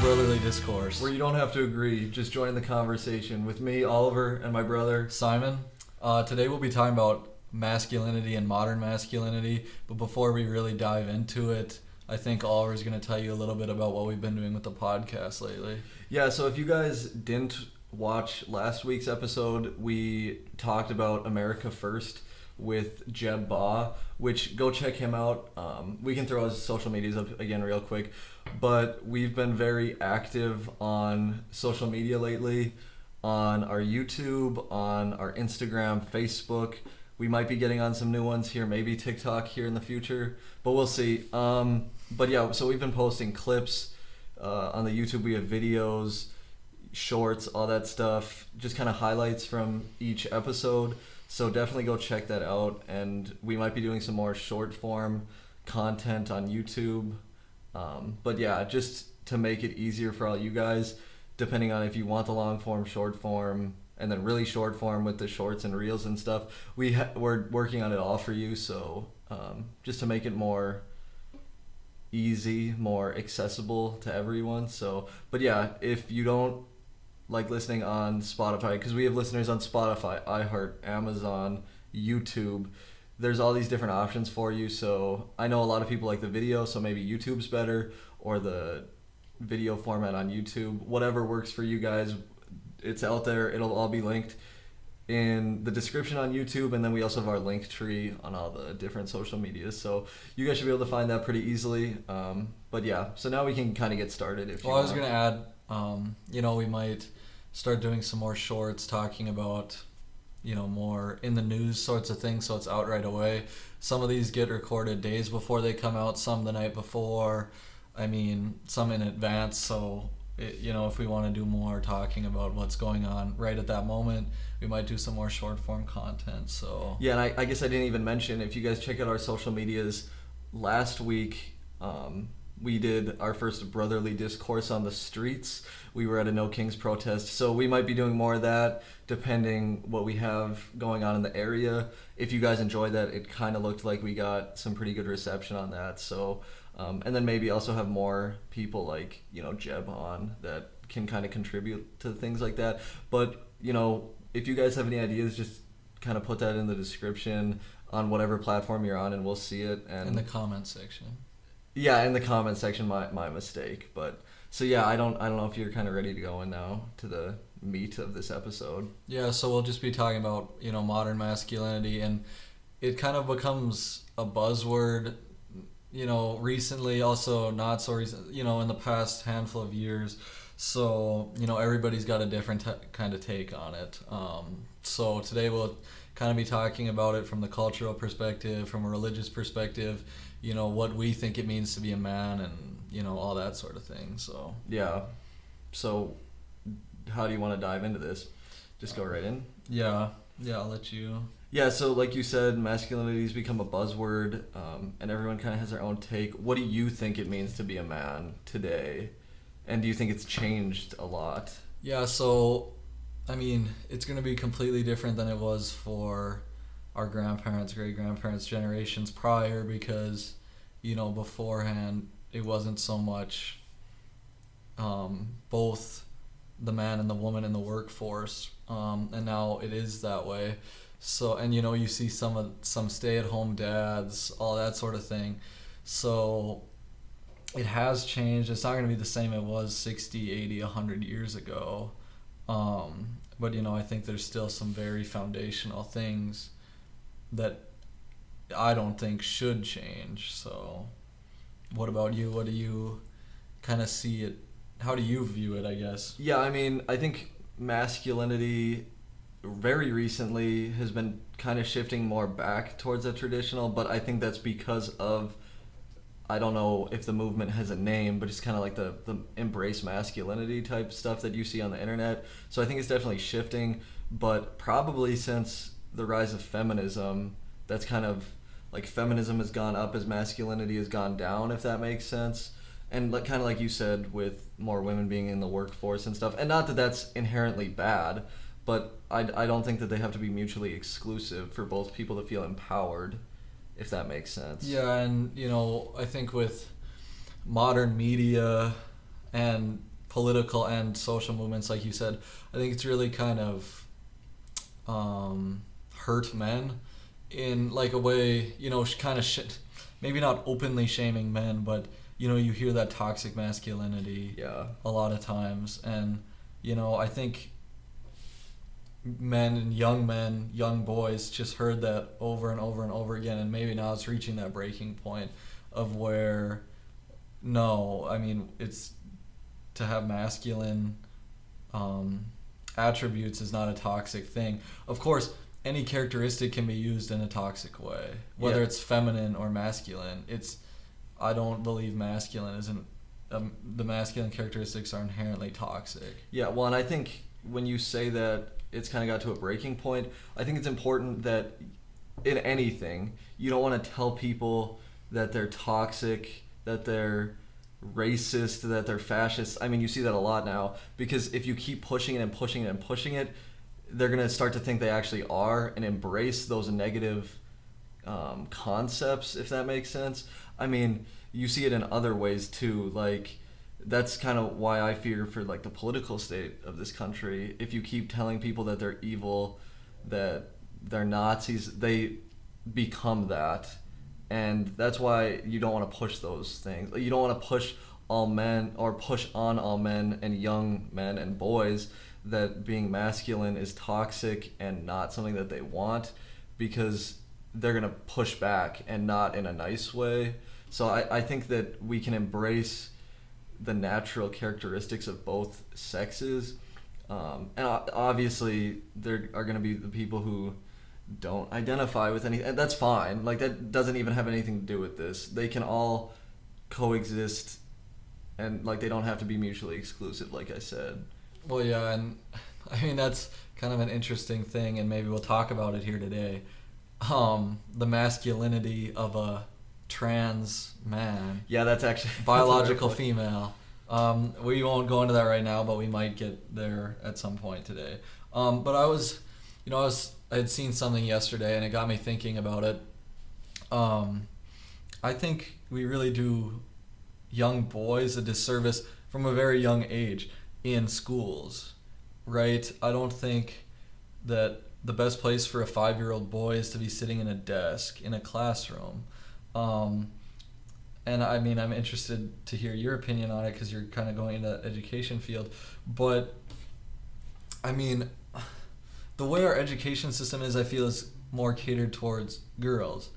Brotherly Discourse, where you don't have to agree, just join the conversation with me, Oliver, and my brother Simon. Today we'll be talking about masculinity and modern masculinity, but before we really dive into it, I think Oliver's going to tell you a little bit about what we've been doing with the podcast lately. Yeah, so if you guys didn't watch last week's episode, we talked about America First with Jeb Baugh, which go check him out. We can throw his social medias up again real quick, but we've been very active on social media lately, on our YouTube, on our Instagram, Facebook. We might be getting on some new ones here, maybe TikTok here in the future, but we'll see. But yeah, so we've been posting clips on the YouTube. We have videos, shorts, all that stuff, just kind of highlights from each episode. So definitely go check that out. And we might be doing some more short form content on YouTube. But yeah, just to make it easier for all you guys, depending on if you want the long form, short form, and then really short form with the shorts and reels and stuff, we're working on it all for you. So just to make it more easy, more accessible to everyone. So, but yeah, if you don't like listening on Spotify, because we have listeners on Spotify, iHeart, Amazon, YouTube, there's all these different options for you. So I know a lot of people like the video, so maybe YouTube's better, or the video format on YouTube. Whatever works for you guys, it's out there. It'll all be linked in the description on YouTube, and then we also have our link tree on all the different social medias, so you guys should be able to find that pretty easily. But yeah, so now we can kind of get started. If you I was going to add, we might start doing some more shorts talking about, more in the news sorts of things, so it's out right away. Some of these get recorded days before they come out, some the night before, some in advance, so if we want to do more talking about what's going on right at that moment, we might do some more short form content. So yeah, and I guess I didn't even mention, if you guys check out our social medias, last week we did our first Brotherly Discourse on the streets. We were at a No Kings protest, so we might be doing more of that depending what we have going on in the area. If you guys enjoyed that, it kind of looked like we got some pretty good reception on that. So and then maybe also have more people like, Jeb on that can kind of contribute to things like that. But, if you guys have any ideas, just kind of put that in the description on whatever platform you're on, and we'll see it. And in the comment section. Yeah, in the comment section, my mistake. But so yeah, I don't know if you're kind of ready to go in now to the meat of this episode. Yeah, so we'll just be talking about, modern masculinity, and it kind of becomes a buzzword, recently, also not so recent, in the past handful of years. So, everybody's got a different kind of take on it. So today we'll kind of be talking about it from the cultural perspective, from a religious perspective, what we think it means to be a man, and, all that sort of thing. So yeah. So how do you want to dive into this? Just go right in? Yeah, I'll let you. Yeah, so like you said, masculinity has become a buzzword, and everyone kind of has their own take. What do you think it means to be a man today? And do you think it's changed a lot? Yeah, so, it's going to be completely different than it was for our grandparents, great-grandparents, generations prior, because, beforehand, it wasn't so much both the man and the woman in the workforce, and now it is that way. So, and you see some stay-at-home dads, all that sort of thing. So it has changed. It's not going to be the same it was 60, 80, 100 years ago. But, I think there's still some very foundational things that I don't think should change. So what about you? What do you kind of see it? How do you view it, I guess? Yeah, I think masculinity very recently has been kind of shifting more back towards the traditional, but I think that's because of, I don't know if the movement has a name, but it's kind of like the embrace masculinity type stuff that you see on the internet. So I think it's definitely shifting, but probably since the rise of feminism, that's kind of like feminism has gone up as masculinity has gone down, if that makes sense. And kind of like you said, with more women being in the workforce and stuff, and not that that's inherently bad, but I don't think that they have to be mutually exclusive for both people to feel empowered, if that makes sense. Yeah, and I think with modern media and political and social movements, like you said, I think it's really kind of hurt men in like a way, kind of maybe not openly shaming men, but you hear that toxic masculinity a lot of times, and I think men, young boys just heard that over and over and over again, and maybe now it's reaching that breaking point of where, no, I mean, it's to have masculine attributes is not a toxic thing. Of course, any characteristic can be used in a toxic way, whether it's feminine or masculine. I don't believe masculine isn't, the masculine characteristics are inherently toxic. Yeah, well, and I think when you say that it's kind of got to a breaking point, I think it's important that in anything, you don't want to tell people that they're toxic, that they're racist, that they're fascist. I mean, you see that a lot now, because if you keep pushing it and pushing it and pushing it, they're going to start to think they actually are and embrace those negative concepts, if that makes sense. I mean, you see it in other ways too, like that's kind of why I fear for like the political state of this country. If you keep telling people that they're evil, that they're Nazis, they become that. And that's why you don't want to push those things. You don't want to push all men, or push on all men and young men and boys, that being masculine is toxic and not something that they want, because they're going to push back, and not in a nice way. So I think that we can embrace the natural characteristics of both sexes. And obviously there are going to be the people who don't identify with anything, and that's fine. Like, that doesn't even have anything to do with this. They can all coexist, and like they don't have to be mutually exclusive, like I said. Well, yeah, and I mean that's kind of an interesting thing, and maybe we'll talk about it here today. The masculinity of a trans man. Yeah, that's actually biological female. We won't go into that right now, but we might get there at some point today. But I had seen something yesterday, and it got me thinking about it. I think we really do young boys a disservice from a very young age in schools, right? I don't think that the best place for a 5-year-old boy is to be sitting in a desk in a classroom. And I mean, I'm interested to hear your opinion on it, because you're kind of going into that education field. But I mean, the way our education system is, I feel, is more catered towards girls.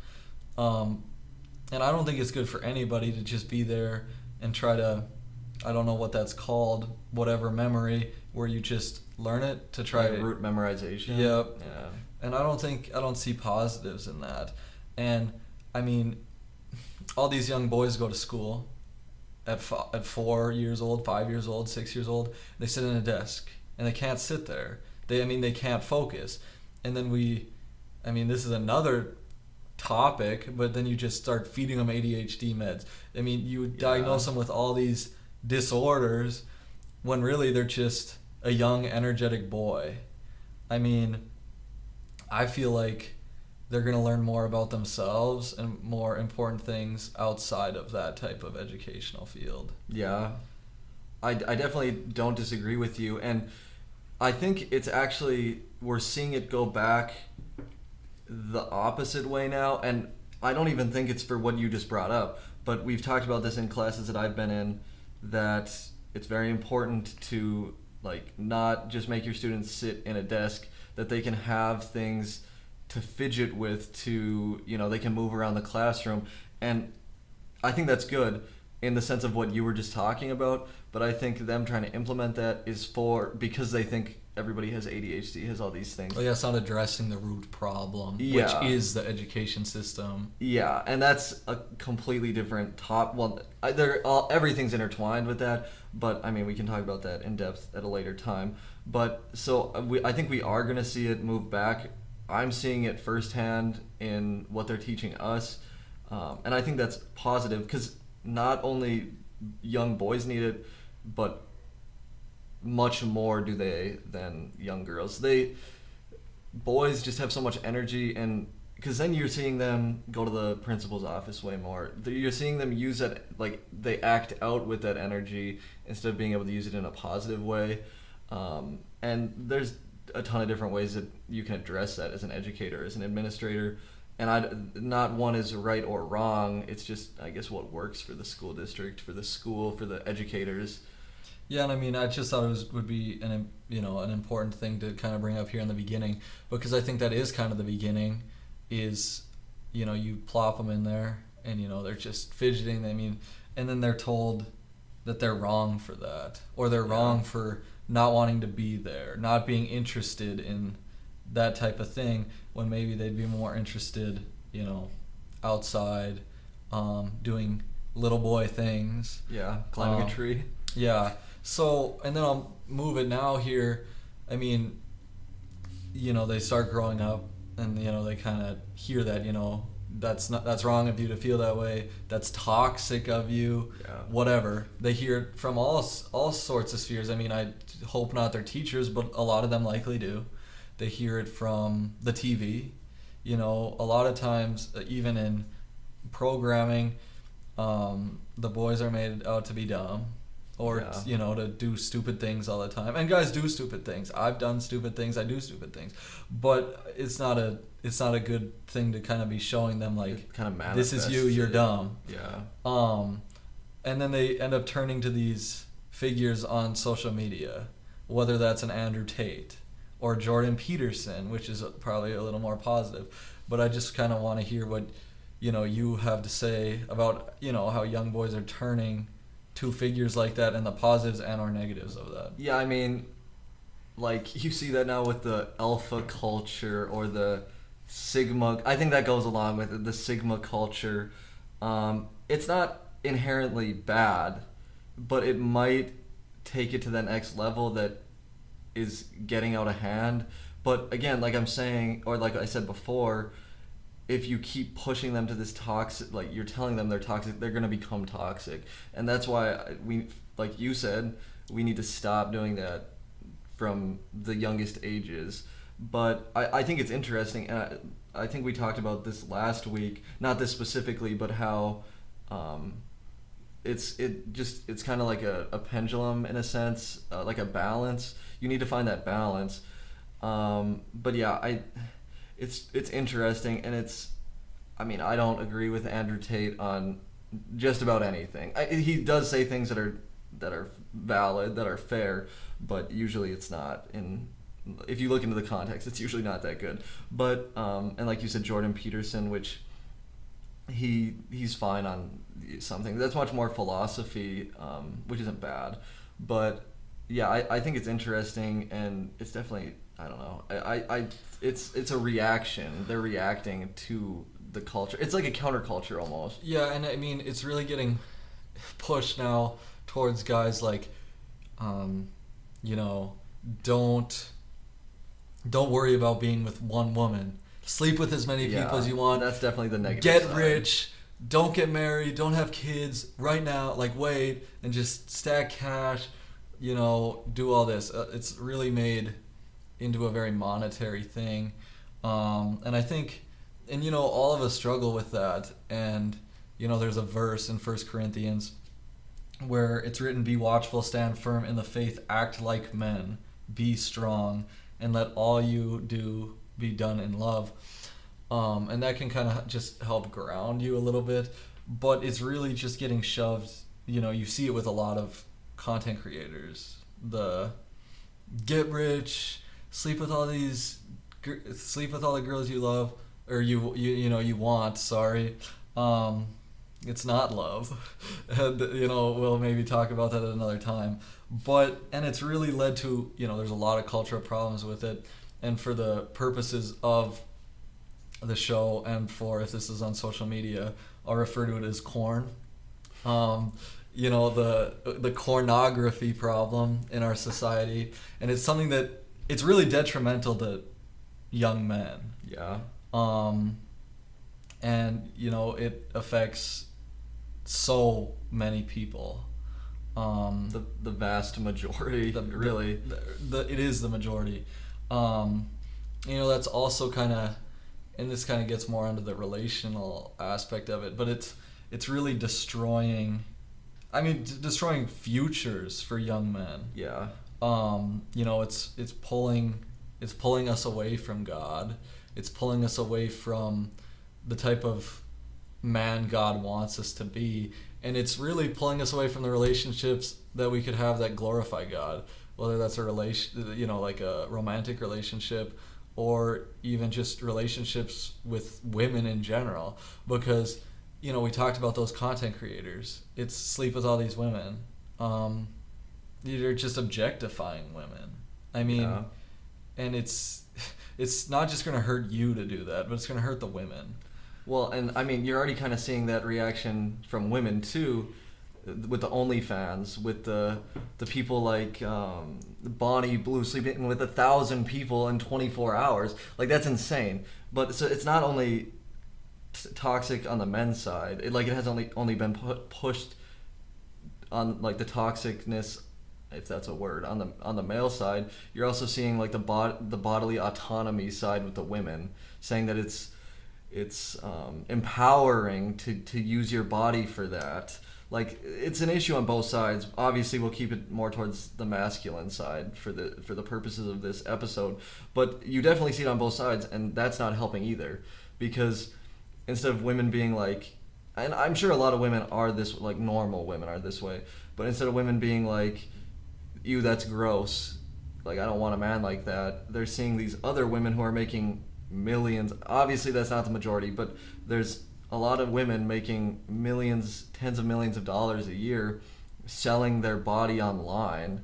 And I don't think it's good for anybody to just be there and try to, I don't know what that's called, whatever memory, where you just learn it to try like root memorization. Yep. Yeah. And I don't see positives in that. And I mean, all these young boys go to school at 4 years old, 5 years old, 6 years old. They sit in a desk, and they can't sit there. They can't focus. And then this is another topic, but then you just start feeding them ADHD meds. I mean, you diagnose them with all these disorders when really they're just a young, energetic boy. I mean, I feel like they're going to learn more about themselves and more important things outside of that type of educational field. Yeah. I definitely don't disagree with you. And I think it's actually, we're seeing it go back the opposite way now. And I don't even think it's for what you just brought up, but we've talked about this in classes that I've been in, that it's very important to like not just make your students sit in a desk, that they can have things to fidget with, to, they can move around the classroom. And I think that's good in the sense of what you were just talking about, but I think them trying to implement that is because they think everybody has ADHD, has all these things. Well, yeah, it's not addressing the root problem, which is the education system. Yeah, and that's a completely different everything's intertwined with that, but I mean, we can talk about that in depth at a later time. But so I think we are going to see it move back. I'm seeing it firsthand in what they're teaching us, and I think that's positive, because not only young boys need it, but much more do they than young girls. Boys just have so much energy, and because then you're seeing them go to the principal's office way more. You're seeing them use that, like, they act out with that energy instead of being able to use it in a positive way. And there's a ton of different ways that you can address that as an educator, as an administrator. And not one is right or wrong. It's just, I guess, what works for the school district, for the school, for the educators. Yeah, and I mean, I just thought would be an important thing to kind of bring up here in the beginning, because I think that is kind of the beginning, is, you plop them in there and, they're just fidgeting. I mean, and then they're told that they're wrong for that, or they're wrong for not wanting to be there, not being interested in that type of thing, when maybe they'd be more interested, outside, doing little boy things. Yeah, climbing a tree. Yeah. So, and then I'll move it now here. I mean, they start growing up, and they kind of hear that, that's wrong of you to feel that way. That's toxic of you. Yeah. Whatever. They hear it from all sorts of spheres. I mean, I hope not their teachers, but a lot of them likely do. They hear it from the TV. A lot of times, even in programming, the boys are made out to be dumb, or to do stupid things all the time. And guys do stupid things. I've done stupid things. I do stupid things, but it's not a good thing to kind of be showing them, like, kind of this is you, you're dumb. Yeah. And then they end up turning to these figures on social media, whether that's an Andrew Tate or Jordan Peterson, which is probably a little more positive. But I just kind of want to hear what you have to say about how young boys are turning to figures like that, and the positives and or negatives of that. Yeah, I mean, like, you see that now with the alpha culture or the sigma. I think that goes along with it, the sigma culture. It's not inherently bad, but it might take it to the next level that is getting out of hand. But again, like I'm saying, or like I said before, if you keep pushing them to this toxic, like, you're telling them they're toxic, they're going to become toxic. And that's why we, like you said, we need to stop doing that from the youngest ages. But I think it's interesting, and I think we talked about this last week, not this specifically, but how it's kind of like a pendulum in a sense, like a balance. You need to find that balance. But yeah, it's interesting, and I don't agree with Andrew Tate on just about anything. He does say things that are valid, that are fair, but usually it's not. If you look into the context, it's usually not that good. But and like you said, Jordan Peterson, which he's fine on something that's much more philosophy, which isn't bad. But yeah, I think it's interesting, and it's definitely, I don't know. It's a reaction. They're reacting to the culture. It's like a counterculture almost. Yeah, and I mean, it's really getting pushed now towards guys like, don't worry about being with one woman. Sleep with as many people as you want. That's definitely the negative Get side. rich. Don't get married. Don't have kids right now. Like, wait, and just stack cash. Do all this. It's really made into a very monetary thing, and I think, and all of us struggle with that. And there's a verse in 1 Corinthians where it's written, "Be watchful, stand firm in the faith, act like men, be strong, and let all you do be done in love." And that can kind of just help ground you a little bit, but it's really just getting shoved. You see it with a lot of content creators. The get rich, sleep with all the girls you love, or you want. Sorry, it's not love, and we'll maybe talk about that at another time. And it's really led to there's a lot of cultural problems with it, and for the purposes of the show, and for if this is on social media, I'll refer to it as corn. The cornography problem in our society, and it's something that it's really detrimental to young men. Yeah. And it affects so many people. The vast majority, it is the majority. That's also kind of and this kind of gets more into the relational aspect of it, but it's really destroying. I mean, destroying futures for young men. Yeah. It's pulling us away from God. It's pulling us away from the type of man God wants us to be, and it's really pulling us away from the relationships that we could have that glorify God, whether that's a relation, like a romantic relationship, or even just relationships with women in general. Because we talked about those content creators. It's sleep with all these women. You're just objectifying women. I mean, Yeah. and it's not just going to hurt you to do that, but it's going to hurt the women. Well, and I mean, you're already kind of seeing that reaction from women too, with the OnlyFans, with the people like Bonnie Blue sleeping with 1,000 people in 24 hours. Like, that's insane. But so it's not only toxic on the men's side. It has only been pushed on like the toxicness, if that's a word, on the male side. You're also seeing like the bodily autonomy side with the women, saying that it's empowering to use your body for that. Like, it's an issue on both sides. Obviously, we'll keep it more towards the masculine side for the purposes of this episode, but you definitely see it on both sides, and that's not helping either. Because instead of women being like, and I'm sure a lot of women are this, like normal women are this way, but instead of women being like, ew, that's gross, like I don't want a man like that, they're seeing these other women who are making millions. Obviously that's not the majority, but there's a lot of women making millions, tens of millions of dollars a year selling their body online,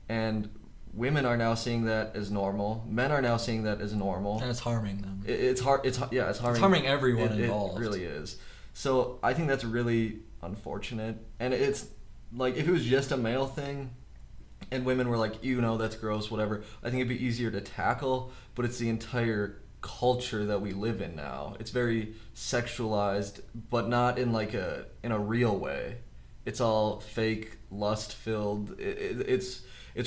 and women are now seeing that as normal. Men are now seeing that as normal, and it's harming them. It's harming. It's harming everyone involved. It really is. So I think that's really unfortunate, and it's like, if it was just a male thing and women were like, that's gross, whatever, I think it'd be easier to tackle. But it's the entire culture that we live in now. It's very sexualized, but not in like in a real way. It's all fake, lust filled. It's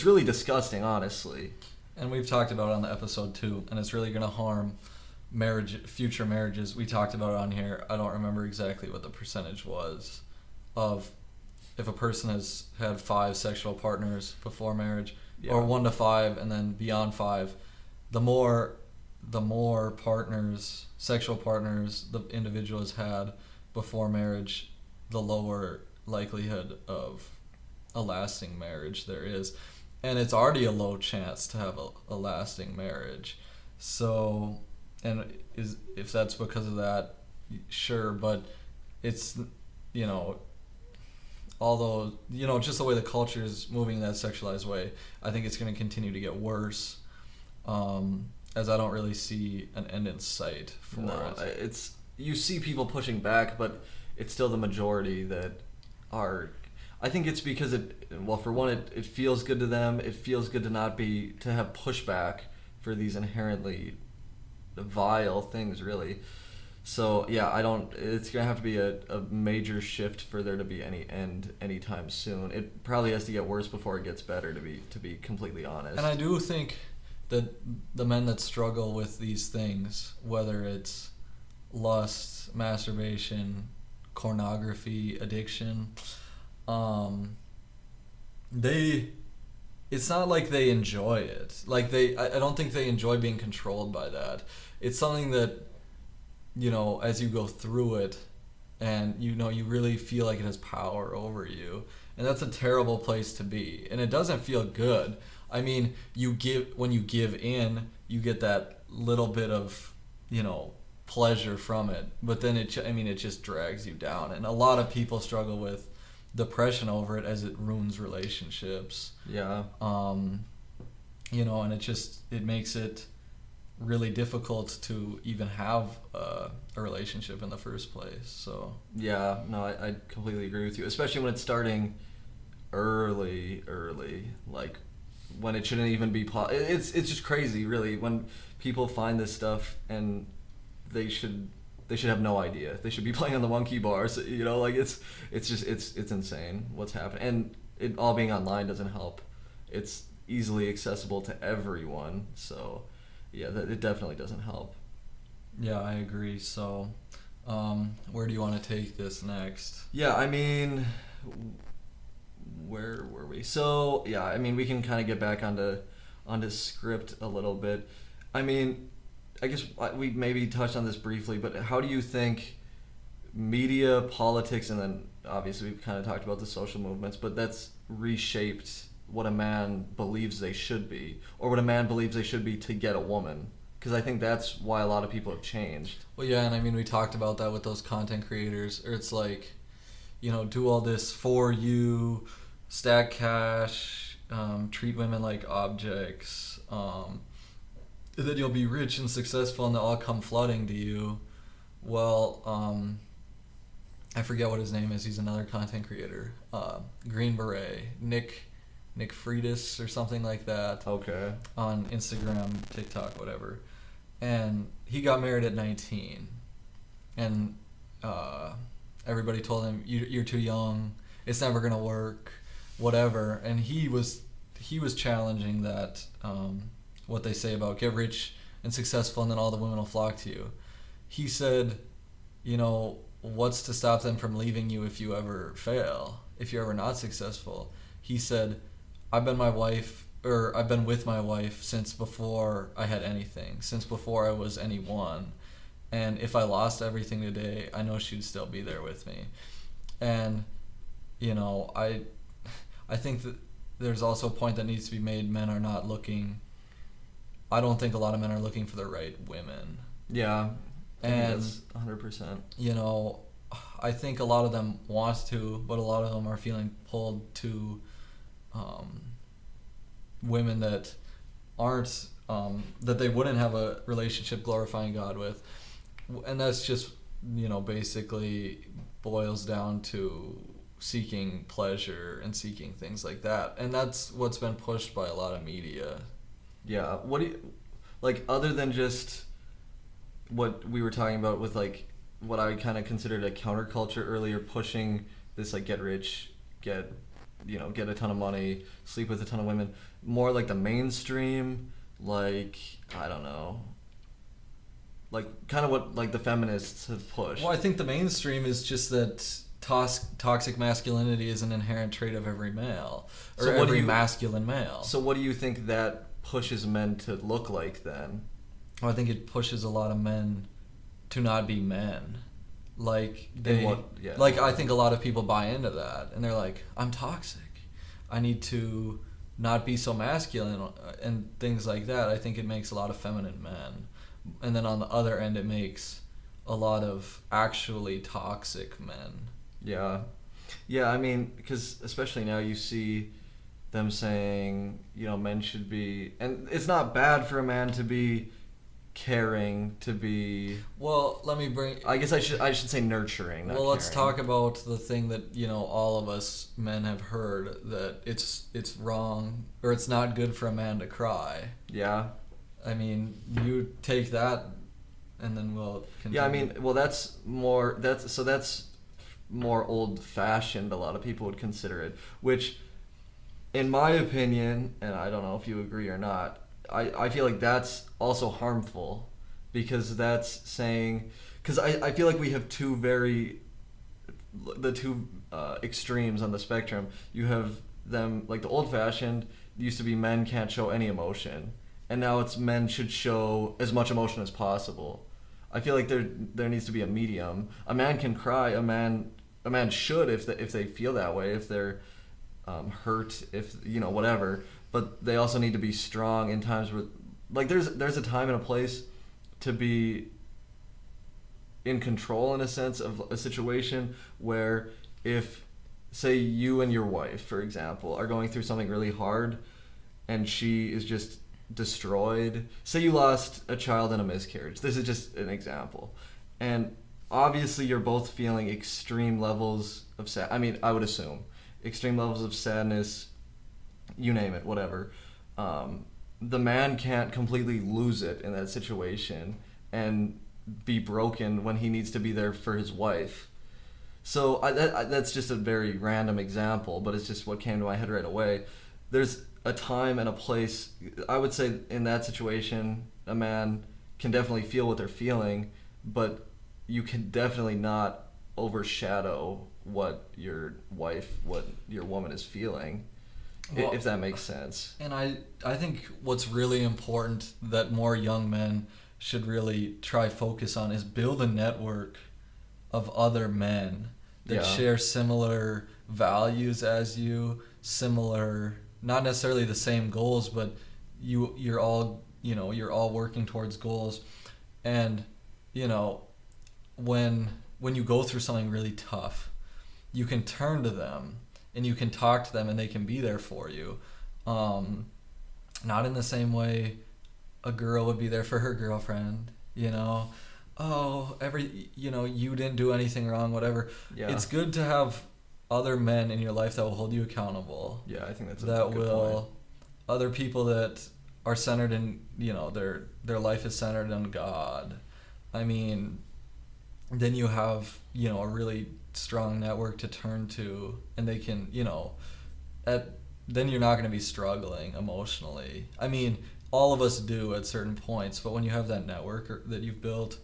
really disgusting, honestly. And we've talked about it on the episode too, and it's really going to harm future marriages. We talked about it on here. I don't remember exactly what the percentage was of if a person has had 5 sexual partners before marriage, or 1 to 5, and then beyond 5, the more sexual partners the individual has had before marriage, the lower likelihood of a lasting marriage there is. And it's already a low chance to have a lasting marriage. So, and if that's because of that, sure, but it's, although, just the way the culture is moving in that sexualized way, I think it's going to continue to get worse, as I don't really see an end in sight for it. You see people pushing back, but it's still the majority that are. I think it's because for one, it feels good to them. It feels good to have pushback for these inherently vile things, really. So yeah, it's gonna have to be a major shift for there to be any end anytime soon. It probably has to get worse before it gets better, to be completely honest. And I do think that the men that struggle with these things, whether it's lust, masturbation, pornography, addiction, it's not like they enjoy it. Like I don't think they enjoy being controlled by that. It's something that, as you go through it, and you really feel like it has power over you, and that's a terrible place to be, and it doesn't feel good. I mean, when you give in, you get that little bit of, pleasure from it, but then it just drags you down, and a lot of people struggle with depression over it, as it ruins relationships. Yeah. And it makes it really difficult to even have a relationship in the first place. So yeah, no, I completely agree with you, especially when it's starting early, like when it shouldn't even be it's just crazy, really, when people find this stuff, and they should have no idea. They should be playing on the monkey bars, like it's insane what's happening, and it all being online doesn't help. It's easily accessible to everyone, so yeah, it definitely doesn't help. Yeah, I agree. So, where do you want to take this next? Yeah, I mean, where were we? So yeah, I mean, we can kind of get back onto script a little bit. I mean, I guess we maybe touched on this briefly, but how do you think media, politics, and then obviously we've kind of talked about the social movements, but that's reshaped what a man believes they should be, or what a man believes they should be to get a woman? Because I think that's why a lot of people have changed. Well, yeah, and I mean, we talked about that with those content creators, or it's like, do all this for you, stack cash, treat women like objects, then you'll be rich and successful and they'll all come flooding to you. Well, I forget what his name is. He's another content creator. Green Beret, Nick Freitas or something like that. Okay. On Instagram, TikTok, whatever. And he got married at 19. And everybody told him, you're too young. It's never going to work. Whatever. And he was challenging that, what they say about get rich and successful and then all the women will flock to you. He said, what's to stop them from leaving you if you ever fail, if you're ever not successful? He said, I've been with my wife since before I had anything, since before I was anyone. And if I lost everything today, I know she'd still be there with me. And, I think that there's also a point that needs to be made. Men are not looking, I don't think a lot of men are looking for the right women. Yeah. And that's 100%. I think a lot of them want to, but a lot of them are feeling pulled to women that aren't, that they wouldn't have a relationship glorifying God with. And that's just, basically boils down to seeking pleasure and seeking things like that. And that's what's been pushed by a lot of media. Yeah. What do you, like, other than just what we were talking about with, like, what I kind of considered a counterculture earlier, pushing this, like, get rich, get a ton of money, sleep with a ton of women, more like the mainstream, like, I don't know, like, kind of what, like, the feminists have pushed. Well, I think the mainstream is just that toxic masculinity is an inherent trait of every male, or so every masculine male. So what do you think that pushes men to look like then? Well, I think it pushes a lot of men to not be men. Like I think a lot of people buy into that, and they're like, I'm toxic. I need to not be so masculine, and things like that. I think it makes a lot of feminine men. And then on the other end, it makes a lot of actually toxic men. Yeah. Yeah, I mean, because especially now you see them saying, men should be, and it's not bad for a man to be caring, to be, well, let me bring, I guess I should say nurturing, not well, let's caring. talk about the thing that all of us men have heard, that it's wrong, or it's not good for a man to cry. Yeah. I mean, you take that and then we'll continue. Yeah, I mean, well, that's more old fashioned, a lot of people would consider it, which in my opinion, and I don't know if you agree or not, I feel like that's also harmful, because that's saying, because I feel like we have the two extremes on the spectrum. You have them, like the old-fashioned used to be men can't show any emotion, and now it's men should show as much emotion as possible. I feel like there needs to be a medium. A man can cry. A man should, if they feel that way, if they're hurt, if whatever. But they also need to be strong in times where, like, there's a time and a place to be in control, in a sense, of a situation where, if, say, you and your wife, for example, are going through something really hard and she is just destroyed. Say you lost a child in a miscarriage. This is just an example. And obviously you're both feeling extreme levels of I would assume extreme levels of sadness, you name it, whatever. The man can't completely lose it in that situation and be broken when he needs to be there for his wife. So that's just a very random example, but it's just what came to my head right away. There's a time and a place. I would say in that situation, a man can definitely feel what they're feeling, but you can definitely not overshadow what your woman is feeling, Well, if that makes sense. And I think what's really important that more young men should really try focus on is build a network of other men that Yeah. share similar values as you, similar, not necessarily the same goals, but you're all, you're all working towards goals. And, you know, when you go through something really tough, you can turn to them and you can talk to them and they can be there for you. Not in the same way a girl would be there for her girlfriend, Oh, you didn't do anything wrong, whatever. Yeah. It's good to have other men in your life that will hold you accountable. Yeah, I think that's a That good will point. other people that are centered in, their life is centered on God. I mean, then you have, a really strong network to turn to, and they can, then you're not going to be struggling emotionally. I mean, all of us do at certain points, but when you have that network that you've built,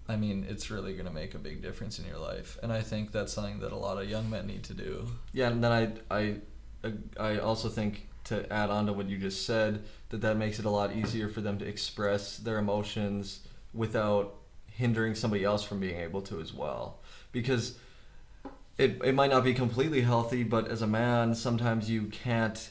I mean, it's really going to make a big difference in your life. And I think that's something that a lot of young men need to do. Yeah, and then I also think, to add on to what you just said, that makes it a lot easier for them to express their emotions without hindering somebody else from being able to as well. Because it might not be completely healthy, but as a man, sometimes you can't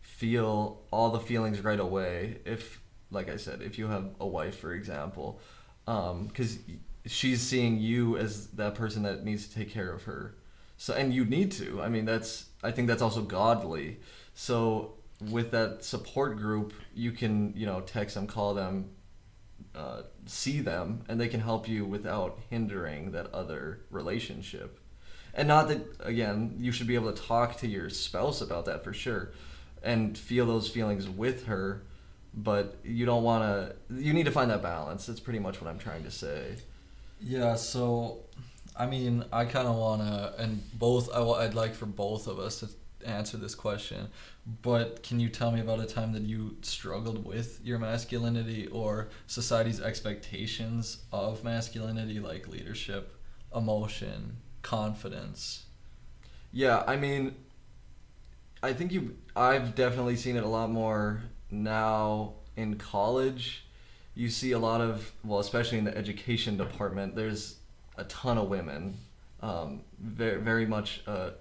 feel all the feelings right away. If, like I said, if you have a wife, for example, because she's seeing you as that person that needs to take care of her. So, and you need to. I mean, I think that's also godly. So with that support group, you can, text them, call them, see them, and they can help you without hindering that other relationship. And not that, again, you should be able to talk to your spouse about that for sure and feel those feelings with her, but you need to find that balance. That's pretty much what I'm trying to say. Yeah, so, I mean, I kind of want to, and I'd like for both of us to answer this question, but can you tell me about a time that you struggled with your masculinity or society's expectations of masculinity, like leadership, emotion, confidence? Yeah, I mean, I've definitely seen it a lot more now in college. You see a lot of, well, especially in the education department, there's a ton of women, very, very much a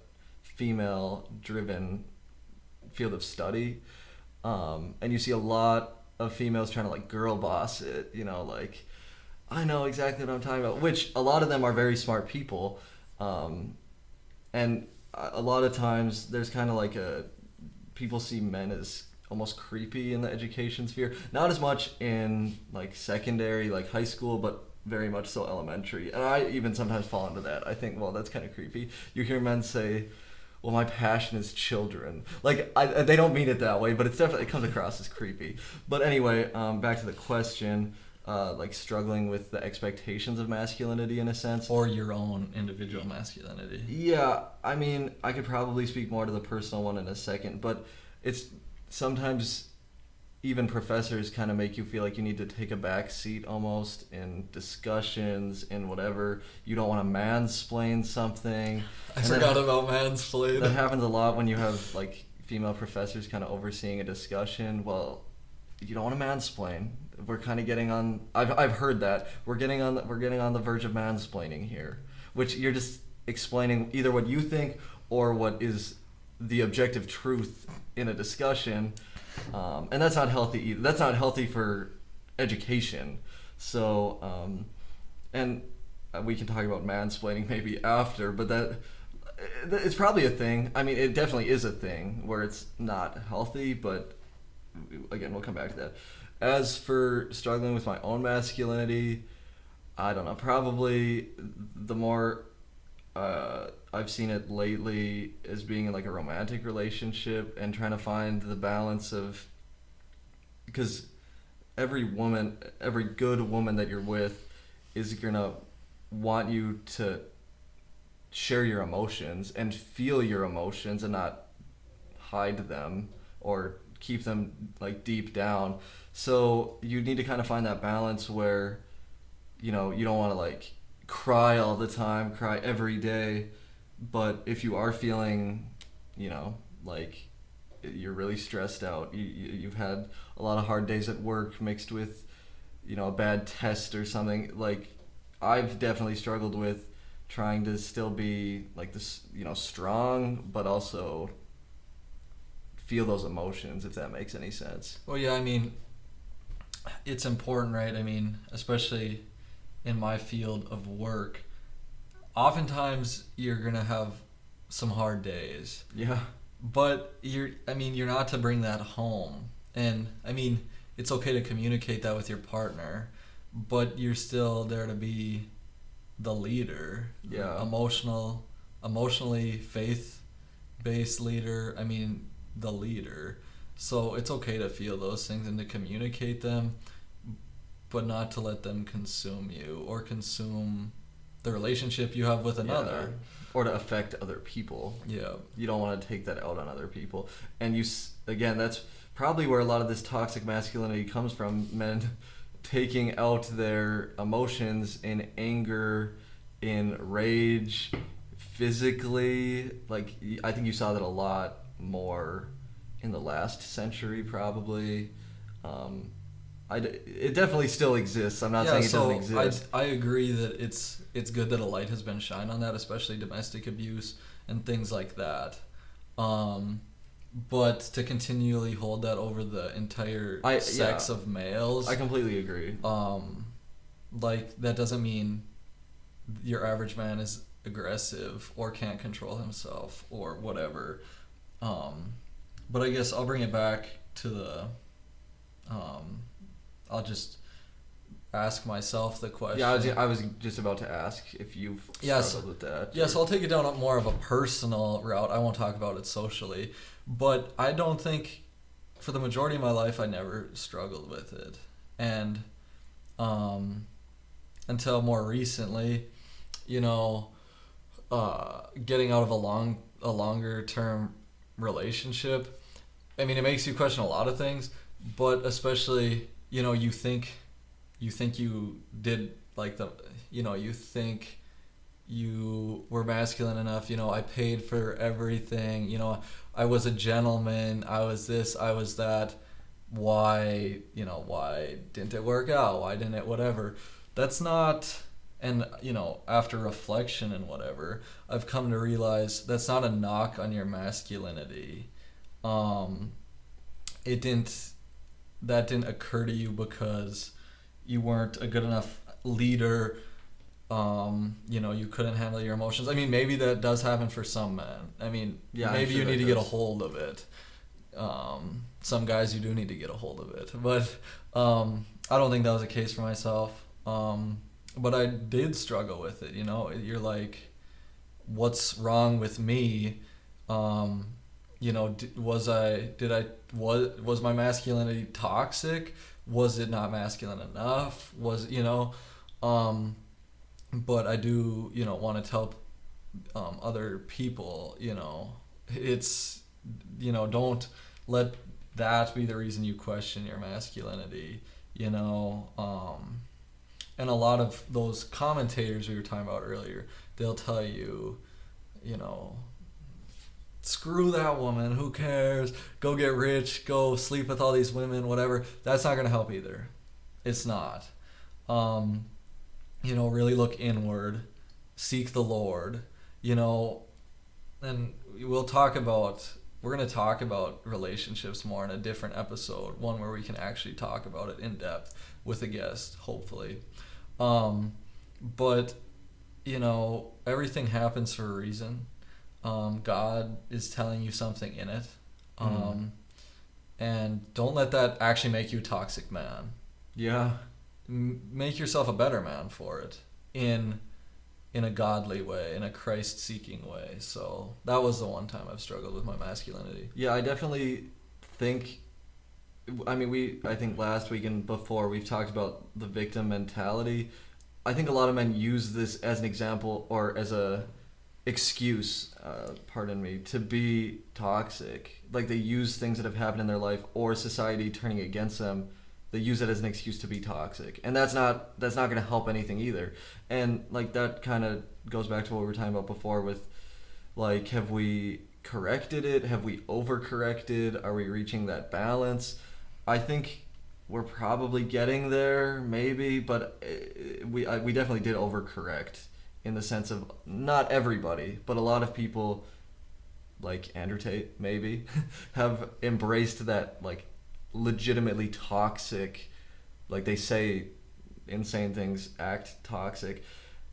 female-driven field of study, and you see a lot of females trying to like girl boss it, like, I know exactly what I'm talking about, which a lot of them are very smart people, and a lot of times there's kind of like people see men as almost creepy in the education sphere. Not as much in like secondary, like high school, but very much so elementary. And I even sometimes fall into that. I think, well, that's kind of creepy. You hear men say, well, my passion is children. Like, they don't mean it that way, but it comes across as creepy. But anyway, back to the question, like struggling with the expectations of masculinity in a sense. Or your own individual masculinity. Yeah, I mean, I could probably speak more to the personal one in a second, but it's sometimes even professors kind of make you feel like you need to take a back seat almost in discussions, in whatever. You don't want to mansplain something. I forgot about mansplain. That happens a lot when you have like female professors kind of overseeing a discussion. Well, you don't want to mansplain. We're kind of getting on. I've heard that we're getting on the verge of mansplaining here, which you're just explaining either what you think or what is the objective truth in a discussion, and that's not healthy either. That's not healthy for education. So, and we can talk about mansplaining maybe after, but it's probably a thing. I mean, it definitely is a thing where it's not healthy, but again, we'll come back to that. As for struggling with my own masculinity, I don't know. Probably the more I've seen it lately as being in like a romantic relationship and trying to find the balance of, because every good woman that you're with is gonna want you to share your emotions and feel your emotions and not hide them or keep them like deep down. So you need to kind of find that balance where, you know, you don't want to like cry all the time, cry every day, but if you are feeling, you know, like you're really stressed out, you've had a lot of hard days at work mixed with, you know, a bad test or something, like I've definitely struggled with trying to still be like this, you know, strong, but also feel those emotions, if that makes any sense. Well, yeah, I mean, it's important, right? I mean, especially in my field of work, oftentimes you're gonna have some hard days, Yeah. but you're not to bring that home. And I mean, it's okay to communicate that with your partner, but you're still there to be the leader, Yeah. Emotionally faith-based leader. I mean, the leader. So it's okay to feel those things and to communicate them, but not to let them consume you or consume the relationship you have with another. Yeah. Or to affect other people. Yeah. You don't want to take that out on other people. And again, that's probably where a lot of this toxic masculinity comes from. Men taking out their emotions in anger, in rage, physically. Like, I think you saw that a lot more in the last century, probably. It definitely still exists. I'm not saying it doesn't exist. I agree that it's good that a light has been shined on that, especially domestic abuse and things like that. But to continually hold that over the entire sex of males, I completely agree. Like, that doesn't mean your average man is aggressive or can't control himself or whatever. But I guess I'll bring it back to the. I'll just ask myself the question. Yeah, I was just about to ask if you've struggled with that. Yes, I'll take it down more of a personal route. I won't talk about it socially. But I don't think, for the majority of my life, I never struggled with it. And until more recently, you know, getting out of a longer term relationship, I mean, it makes you question a lot of things, but especially, you know, you think you did like you think you were masculine enough, you know, I paid for everything, you know, I was a gentleman, I was this, I was that, why didn't it work out? Why didn't it whatever? That's not, and you know, after reflection and whatever, I've come to realize that's not a knock on your masculinity. That didn't occur to you because you weren't a good enough leader. You know, you couldn't handle your emotions. I mean, maybe that does happen for some men. I mean, maybe you need to get a hold of it. Some guys, you do need to get a hold of it. But I don't think that was the case for myself. But I did struggle with it, you know. You're like, what's wrong with me? You know, was my masculinity toxic? Was it not masculine enough? But I do, you know, want to tell other people, you know, it's, you know, don't let that be the reason you question your masculinity, you know. And a lot of those commentators we were talking about earlier, they'll tell you, you know, screw that woman, who cares, go get rich, go sleep with all these women, whatever. That's not going to help either. It's not. You know, really look inward, seek the Lord, you know, and we're going to talk about relationships more in a different episode, one where we can actually talk about it in depth with a guest, hopefully. But, you know, everything happens for a reason. God is telling you something in it. And don't let that actually make you a toxic man. Yeah. Make yourself a better man for it in a godly way, in a Christ-seeking way. So that was the one time I've struggled with my masculinity. Yeah, I definitely think, I mean, I think last week and before we've talked about the victim mentality. I think a lot of men use this as an example or as a excuse, to be toxic. Like, they use things that have happened in their life or society turning against them they use it as an excuse to be toxic, and that's not going to help anything either. And like that kind of goes back to what we were talking about before with like, have we corrected it? Have we overcorrected? Are we reaching that balance? I think we're probably getting there, maybe, but we definitely did overcorrect in the sense of not everybody, but a lot of people, like Andrew Tate, maybe, have embraced that like legitimately toxic, like they say insane things, act toxic.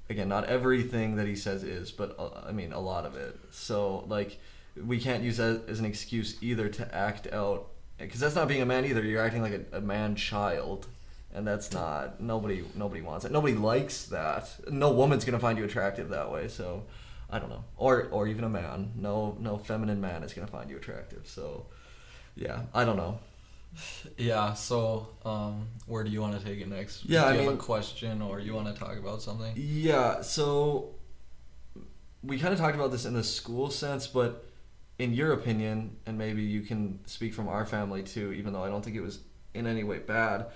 Again, not everything that he says is, but I mean a lot of it. So like we can't use that as an excuse either to act out, because that's not being a man either. You're acting like a man child, and that's not, nobody wants it. Nobody likes that. No woman's gonna find you attractive that way. So I don't know, or even a man. No feminine man is gonna find you attractive. So yeah, I don't know. Yeah, so where do you want to take it next? Yeah, do you have a question, or you want to talk about something? Yeah, so we kind of talked about this in the school sense, but in your opinion, and maybe you can speak from our family too, even though I don't think it was in any way bad,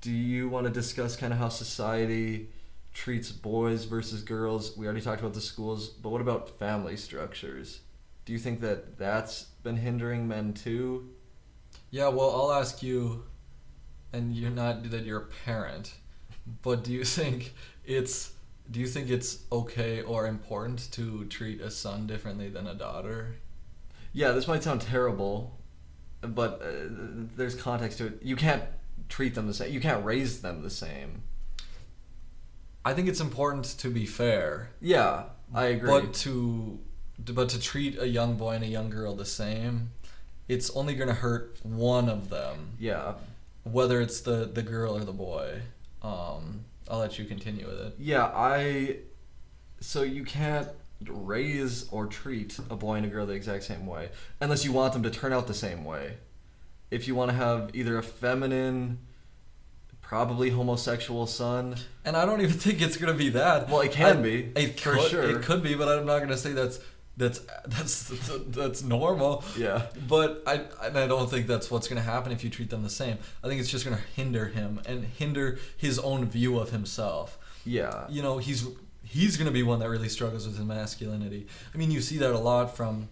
do you want to discuss kind of how society treats boys versus girls? We already talked about the schools, but what about family structures? Do you think that that's been hindering men too? Yeah, well, I'll ask you, and you're not that you're a parent, but do you think it's okay or important to treat a son differently than a daughter? Yeah, this might sound terrible, but there's context to it. You can't treat them the same. You can't raise them the same. I think it's important to be fair. Yeah, I agree. But to treat a young boy and a young girl the same, it's only going to hurt one of them. Yeah. Whether it's the girl or the boy. I'll let you continue with it. Yeah, so you can't raise or treat a boy and a girl the exact same way unless you want them to turn out the same way. If you want to have either a feminine, probably homosexual son. And I don't even think it's going to be that. Well, it can be. For sure. It could be, but I'm not going to say that's normal. Yeah. But I don't think that's what's going to happen if you treat them the same. I think it's just going to hinder him and hinder his own view of himself. Yeah. You know, he's going to be one that really struggles with his masculinity. I mean, you see that a lot from,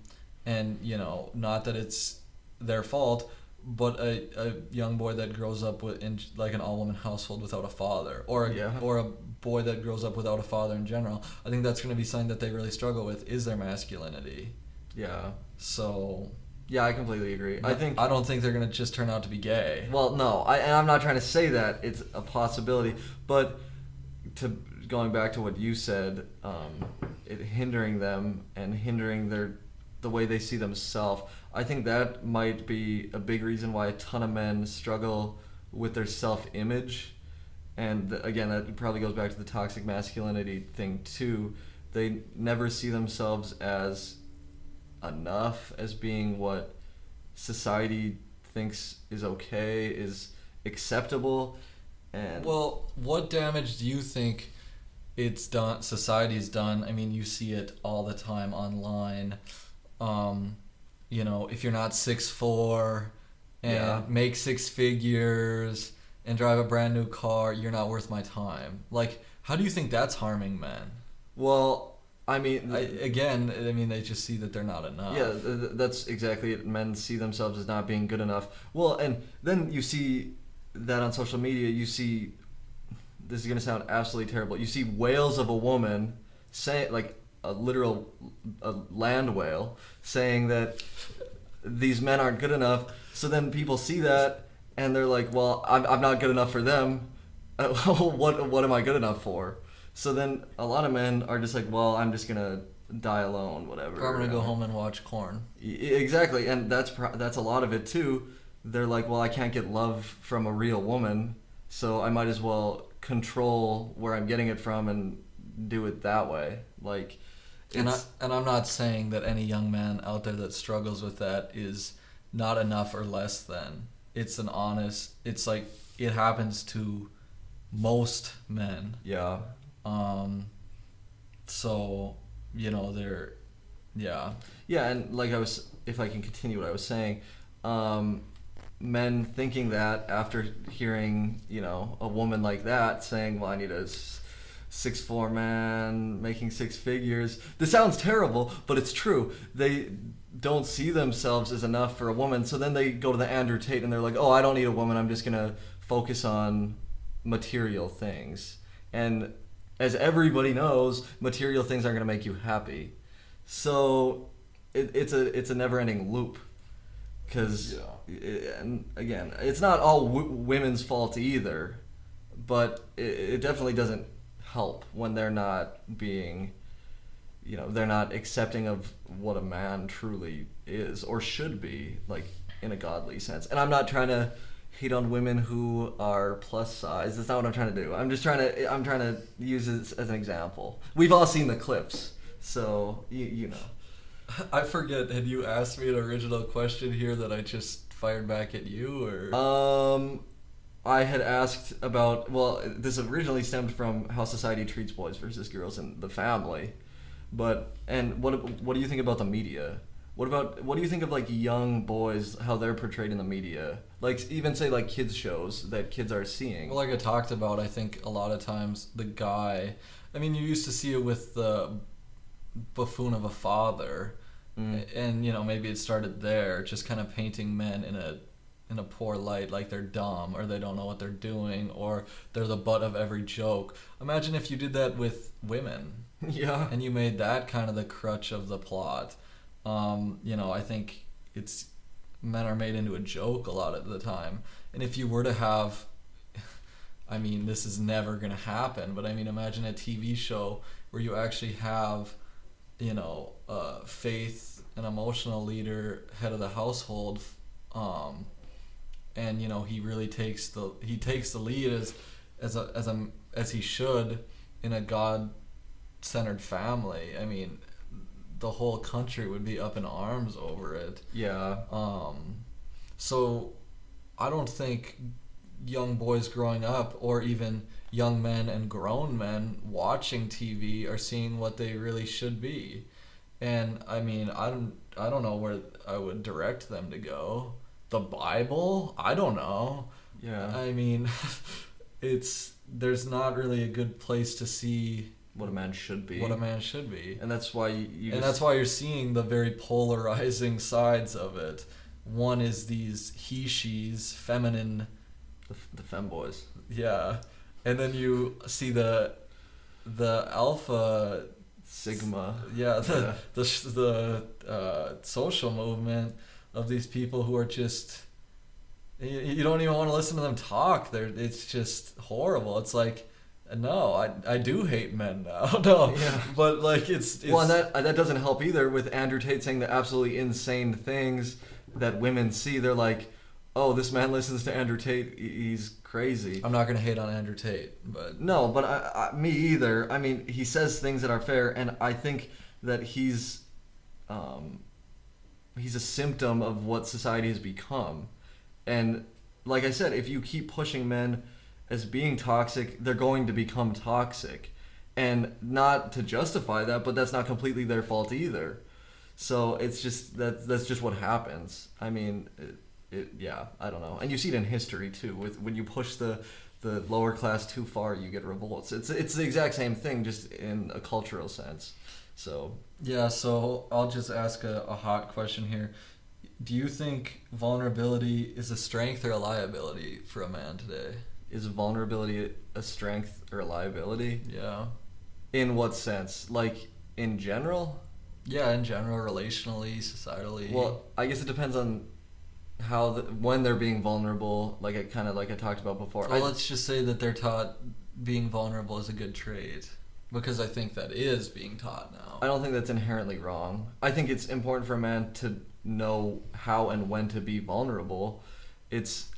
and you know, not that it's their fault, but a young boy that grows up in like an all-woman household without a father, or a boy that grows up without a father in general. I think that's going to be something that they really struggle with, is their masculinity. Yeah. So. Yeah, I completely agree. I don't think they're going to just turn out to be gay. Well, no, and I'm not trying to say that it's a possibility, but going back to what you said, it hindering them and hindering the way they see themselves. I think that might be a big reason why a ton of men struggle with their self-image. And again, that probably goes back to the toxic masculinity thing too. They never see themselves as enough, as being what society thinks is okay, is acceptable. And well, what damage do you think society's done? I mean, you see it all the time online. You know, if you're not 6'4" and make 6 figures and drive a brand new car, you're not worth my time. Like, how do you think that's harming men? Well, I mean, they just see that they're not enough. Yeah, that's exactly it. Men see themselves as not being good enough. Well, and then you see that on social media. You see, this is going to sound absolutely terrible, you see whales of a woman say, like a land whale, saying that these men aren't good enough. So then people see that and they're like, well, I'm not good enough for them. What am I good enough for? So then a lot of men are just like, well, I'm just going to die alone, whatever. Or I'm going to go home and watch corn. Exactly, and that's a lot of it too. They're like, well, I can't get love from a real woman, so I might as well control where I'm getting it from and do it that way. Like, and I'm not saying that any young man out there that struggles with that is not enough or less than. It's like it happens to most men. Yeah. So, you know, Yeah, and like if I can continue what I was saying, men thinking that after hearing, a woman like that saying, well, I need a 6'4" man making six figures. This sounds terrible, but it's true. They don't see themselves as enough for a woman, so then they go to the Andrew Tate and they're like, oh, I don't need a woman, I'm just going to focus on material things. And as everybody knows, material things aren't going to make you happy. So it's a never-ending loop. Because, and again, it's not all women's fault either, but it definitely doesn't help when they're not being, they're not accepting of what a man truly is or should be, like, in a godly sense. And I'm not trying to hate on women who are plus size. That's not what I'm trying to do. I'm trying to use it as an example. We've all seen the clips, so you know. I forget, had you asked me an original question here that I just fired back at you, or? I had asked about, well, this originally stemmed from how society treats boys versus girls in the family. And what do you think about the media? What do you think of, like, young boys, how they're portrayed in the media? Like, even say, like, kids shows that kids are seeing. Well, like I talked about, I think a lot of times the guy, I mean, you used to see it with the buffoon of a father, and maybe it started there, just kind of painting men in a poor light, like they're dumb or they don't know what they're doing or they're the butt of every joke. Imagine if you did that with women. Yeah. And you made that kind of the crutch of the plot. I think men are made into a joke a lot of the time, and if you were to have, I mean, this is never going to happen, but I mean, imagine a TV show where you actually have, Faith, an emotional leader, head of the household, and he really takes the lead as he should in a God-centered family. I mean, the whole country would be up in arms over it. Yeah. So I don't think young boys growing up, or even young men and grown men watching TV, are seeing what they really should be. And I mean, I don't know where I would direct them to go. The Bible? I don't know. Yeah. I mean, there's not really a good place to see what a man should be. And that's why that's why you're seeing the very polarizing sides of it. One is these he/she's, feminine, the femboys. Yeah. And then you see the alpha sigma. Yeah, the social movement of these people who are just, you don't even want to listen to them talk. It's just horrible. It's like, no, I do hate men now. No, yeah. But like it's well, and that doesn't help either. With Andrew Tate saying the absolutely insane things that women see, they're like, oh, this man listens to Andrew Tate, he's crazy. I'm not gonna hate on Andrew Tate, but no, but me either. I mean, he says things that are fair, and I think that he's a symptom of what society has become. And like I said, if you keep pushing men as being toxic, they're going to become toxic. And not to justify that, but that's not completely their fault either. So it's just that's just what happens. I mean, yeah, I don't know. And you see it in history too. With when you push the lower class too far, you get revolts. It's the exact same thing, just in a cultural sense. So yeah. So I'll just ask a hot question here. Do you think vulnerability is a strength or a liability for a man today? Is vulnerability a strength or a liability? Yeah. In what sense? Like, in general? Yeah, in general, relationally, societally. Well, I guess it depends on when they're being vulnerable, like I talked about before. Well, let's just say that they're taught being vulnerable is a good trait, because I think that is being taught now. I don't think that's inherently wrong. I think it's important for a man to know how and when to be vulnerable.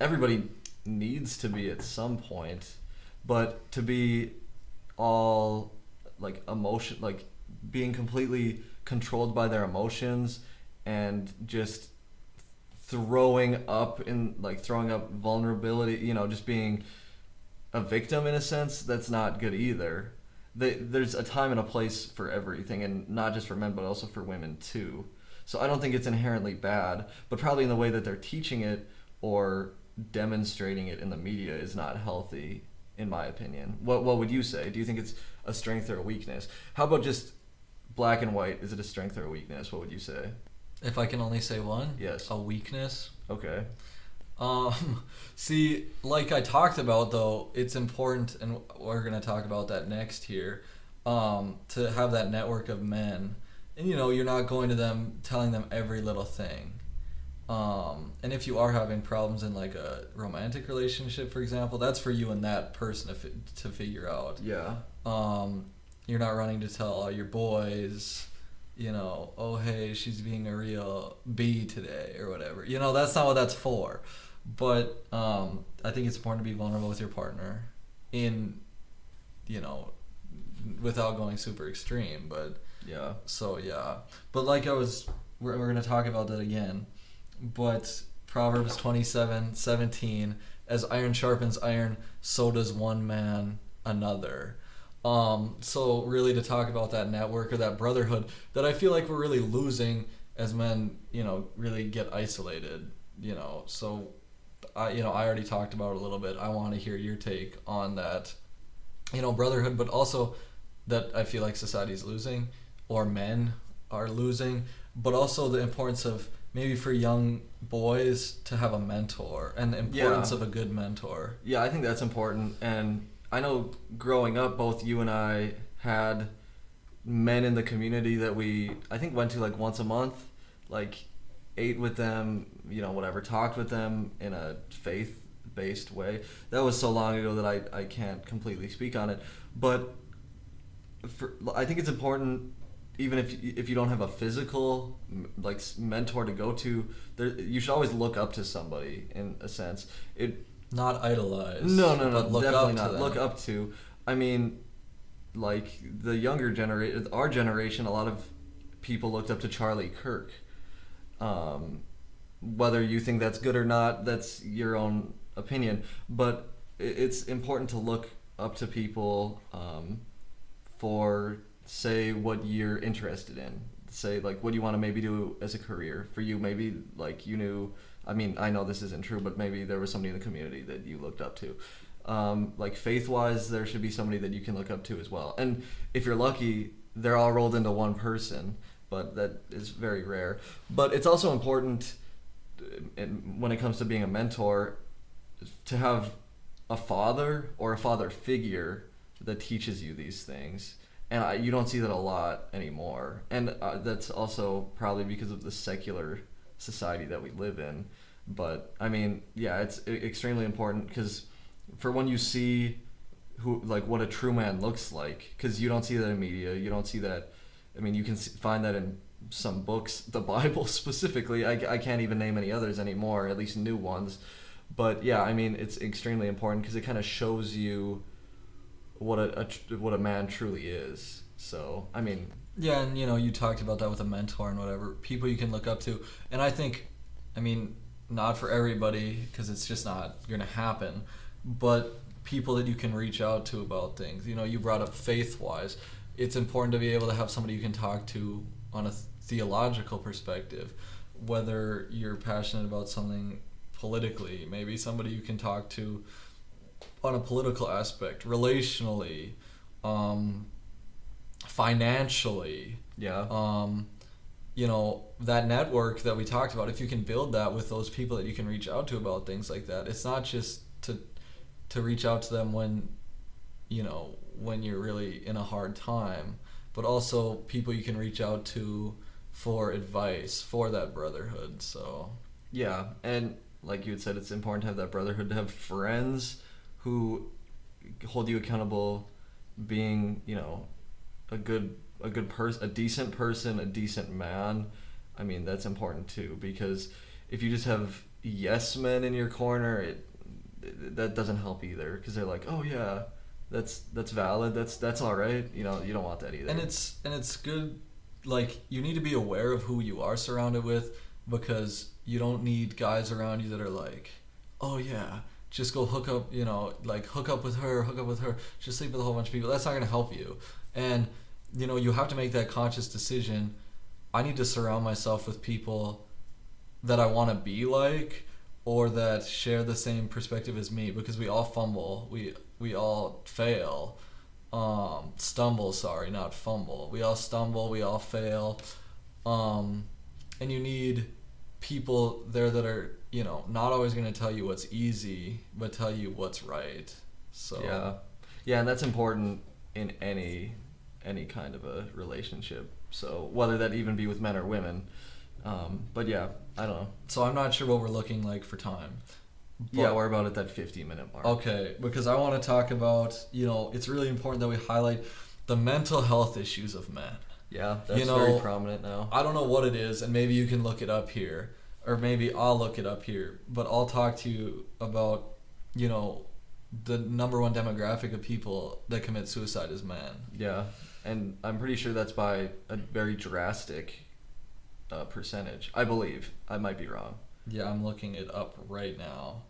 Everybody needs to be at some point, but to be all like emotion, like being completely controlled by their emotions and just throwing up vulnerability, just being a victim in a sense, that's not good either. There's a time and a place for everything, and not just for men but also for women too. So I don't think it's inherently bad, but probably in the way that they're teaching it or demonstrating it in the media is not healthy, in my opinion. What would you say? Do you think it's a strength or a weakness? How about just black and white? Is it a strength or a weakness? What would you say? If I can only say one, Yes. a weakness. Okay. See, like I talked about though, it's important, and we're gonna talk about that next here. To have that network of men, and you're not going to them telling them every little thing. And if you are having problems in like a romantic relationship, for example, that's for you and that person to figure out. Yeah. You're not running to tell all your boys, oh hey, she's being a real B today or whatever. That's not what that's for. But I think it's important to be vulnerable with your partner in, without going super extreme. But Yeah. so yeah. But like we're gonna talk about that again. But Proverbs 27:17, as iron sharpens iron, so does one man another. So really to talk about that network or that brotherhood that I feel like we're really losing as men, really get isolated, So I already talked about it a little bit. I want to hear your take on that, brotherhood, but also that I feel like society's losing or men are losing, but also the importance of maybe for young boys to have a mentor and the importance of a good mentor. Yeah, I think that's important. And I know growing up, both you and I had men in the community that I think went to like once a month, like ate with them, whatever, talked with them in a faith-based way. That was so long ago that I can't completely speak on it. But I think it's important, even if you don't have a physical like mentor to go to, you should always look up to somebody in a sense. Not idolize. No, but look definitely up not. to them. Look up to. I mean, like the younger generation, our generation, a lot of people looked up to Charlie Kirk. Whether you think that's good or not, that's your own opinion. But it's important to look up to people for, say, what you're interested in. Say, like, what do you want to maybe do as a career? For you, maybe, like, you knew... I mean, I know this isn't true, but maybe there was somebody in the community that you looked up to. Like, faith-wise, there should be somebody that you can look up to as well. And if you're lucky, they're all rolled into one person, but that is very rare. But it's also important, when it comes to being a mentor, to have a father or a father figure that teaches you these things. And you don't see that a lot anymore. And that's also probably because of the secular society that we live in. But I mean, yeah, it's extremely important, because for when you see what a true man looks like, because you don't see that in media, you don't see that. I mean, you can find that in some books, the Bible specifically. I can't even name any others anymore, at least new ones. But yeah, I mean, it's extremely important because it kind of shows you what a man truly is. So I mean, yeah, and you talked about that with a mentor and whatever, people you can look up to. And I think, I mean, not for everybody, because it's just not gonna happen, but people that you can reach out to about things. You brought up faith-wise. It's important to be able to have somebody you can talk to on a theological perspective, whether you're passionate about something politically, maybe somebody you can talk to on a political aspect, relationally, financially. yeah. That network that we talked about, if you can build that with those people that you can reach out to about things like that, it's not just to reach out to them when you're really in a hard time, but also people you can reach out to for advice, for that brotherhood. So Yeah, and like you had said, it's important to have that brotherhood, to have friends who hold you accountable, being, a good person, a decent person, a decent man. I mean, that's important too, because if you just have yes men in your corner, that doesn't help either, because they're like, oh yeah, that's valid, that's all right. You don't want that either. And it's good, like, you need to be aware of who you are surrounded with, because you don't need guys around you that are like, oh yeah, just go hook up with her, just sleep with a whole bunch of people. That's not going to help you. And you have to make that conscious decision. I need to surround myself with people that I want to be like, or that share the same perspective as me, because we all fumble, we all fail, stumble, sorry, not fumble. We all stumble, we all fail, and you need people there that are, not always going to tell you what's easy, but tell you what's right. So yeah, and that's important in any kind of a relationship. So whether that even be with men or women, but yeah, I don't know. So I'm not sure what we're looking like for time. Yeah, we're about at that 50-minute mark. Okay, because I want to talk about, it's really important that we highlight the mental health issues of men. Yeah, that's very prominent now. I don't know what it is, and maybe you can look it up here, or maybe I'll look it up here, but I'll talk to you about, the number one demographic of people that commit suicide is men. Yeah, and I'm pretty sure that's by a very drastic percentage, I believe. I might be wrong. Yeah, I'm looking it up right now.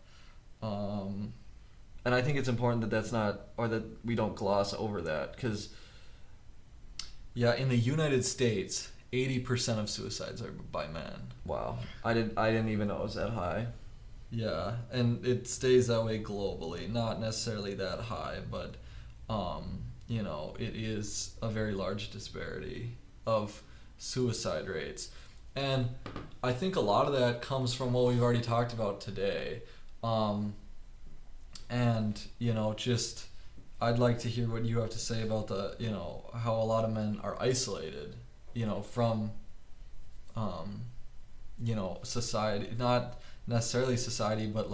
And I think it's important that that's not, or that we don't gloss over that, because... Yeah, in the United States, 80% of suicides are by men. Wow. I didn't even know it was that high. Yeah, and it stays that way globally. Not necessarily that high, but, it is a very large disparity of suicide rates. And I think a lot of that comes from what we've already talked about today. I'd like to hear what you have to say about how a lot of men are isolated, from, society, not necessarily society, but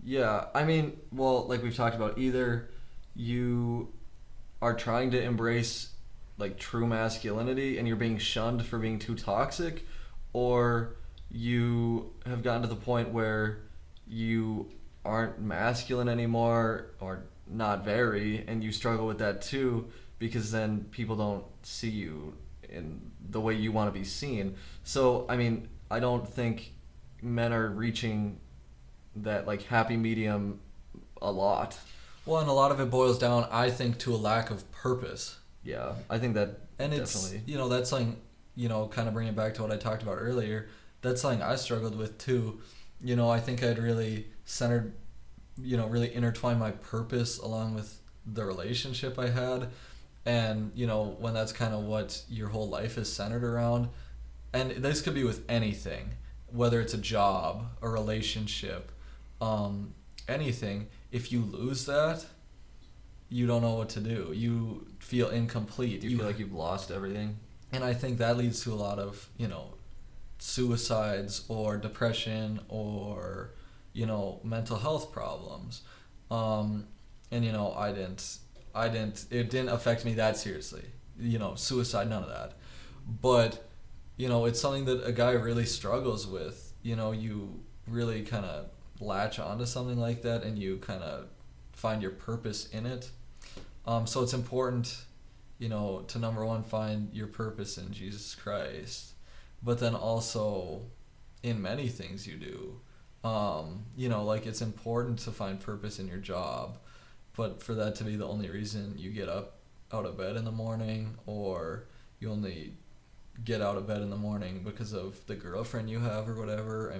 Yeah, I mean, well, like we've talked about, either you are trying to embrace true masculinity and you're being shunned for being too toxic, or you have gotten to the point where you aren't masculine anymore, or not very, and you struggle with that too, because then people don't see you in the way you want to be seen. So, I mean, I don't think men are reaching that happy medium a lot. Well, and a lot of it boils down, I think, to a lack of purpose. Yeah, I think that and definitely. It's, that's something, kind of bringing it back to what I talked about earlier, that's something I struggled with too. I think I'd really centered, really intertwined my purpose along with the relationship I had. And, when that's kind of what your whole life is centered around, and this could be with anything, whether it's a job, a relationship, anything, if you lose that, you don't know what to do. You feel incomplete. You feel like you've lost everything. And I think that leads to a lot of, suicides or depression or, mental health problems. It didn't affect me that seriously. Suicide, none of that. But, it's something that a guy really struggles with. You really kind of latch onto something like that and you kind of find your purpose in it. So it's important, to number one, find your purpose in Jesus Christ, but then also in many things you do. It's important to find purpose in your job, but for that to be the only reason you get up out of bed in the morning, or you only get out of bed in the morning because of the girlfriend you have or whatever,